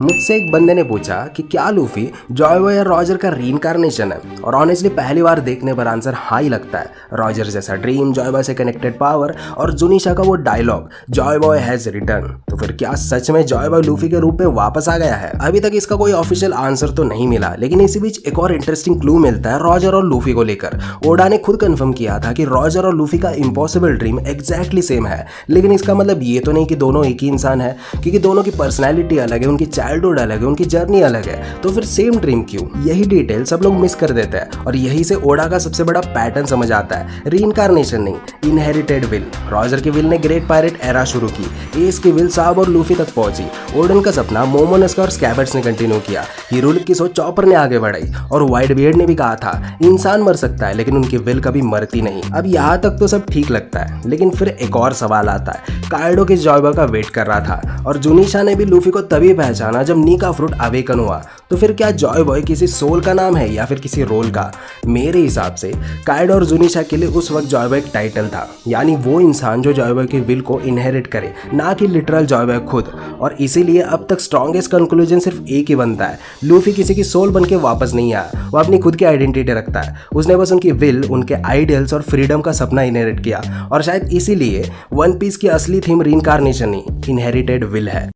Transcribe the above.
मुझसे एक बंदे ने पूछा कि क्या लूफी जॉय बॉय या रॉजर का रीइंकार्नेशन है, और ऑनेस्टली पहली बार देखने पर आंसर हाँ ही लगता है। रॉजर जैसा ड्रीम, जॉय बॉय से कनेक्टेड पावर और जुनिशा का वो dialogue Joy Boy has return, तो फिर क्या सच में जॉय बॉय लूफी के रूप में वापस आ गया है? अभी तक इसका कोई ऑफिशियल आंसर तो नहीं मिला, लेकिन इसी बीच एक और इंटरेस्टिंग क्लू मिलता है रॉजर और लूफी को लेकर। ओडा ने खुद कंफर्म किया था कि रॉजर और लूफी का इम्पॉसिबल ड्रीम एग्जैक्टली सेम है, लेकिन इसका मतलब ये तो नहीं कि दोनों एक ही इंसान है, क्योंकि दोनों की पर्सनैलिटी अलग है, उनकी चाइल्डहुड अलग है, उनकी जर्नी अलग है, तो फिर सेम ड्रीम क्यों? यही डिटेल सब लोग मिस कर देते हैं, और यही से ओडा का सबसे बड़ा पैटर्न समझ आता है। रीइंकार्नेशन नहीं, इनहेरिटेड विल। रॉजर की विल ने ग्रेट पायरेट एरा शुरू की, एस की विल साब और लूफी तक पहुंची, ओडन का सपना मोमोनेस्का और स्कैबर्ड्स ने कंटिन्यू किया, हीरोलिक की सोच चॉपर ने आगे बढ़ाई, और व्हाइट बियर्ड ने भी कहा था इंसान मर सकता है लेकिन उनकी विल कभी मरती नहीं। अब यहाँ तक तो सब ठीक लगता है, लेकिन फिर एक और सवाल आता है। कायडो किस जॉय बॉय का वेट कर रहा था, और जुनिशा ने भी लूफी को तभी पहचाना जब नी का फ्रूट अवेकन हुआ, तो फिर क्या जॉय बॉय किसी सोल का नाम है या फिर किसी रोल का? मेरे हिसाब से कायडो और जुनिशा के लिए उस वक्त जॉय बॉय एक टाइटल था, यानी वो इंसान जो जॉय बॉय की विल को इनहेरिट करे, ना कि लिटरल जॉय बॉय खुद। और इसीलिए अब तक स्ट्रॉन्गेस्ट कंक्लूजन सिर्फ एक ही बनता है, लूफी किसी की सोल बन के वापस नहीं आया, वो अपनी खुद की आइडेंटिटी रखता है। उसने बस उनकी विल, उनके आइडियल्स और फ्रीडम का सपना इनहेरिट किया, और शायद इसीलिए वन पीस की असली थीम रीइंकार्नेशन नहीं, इनहेरिटेड विल है।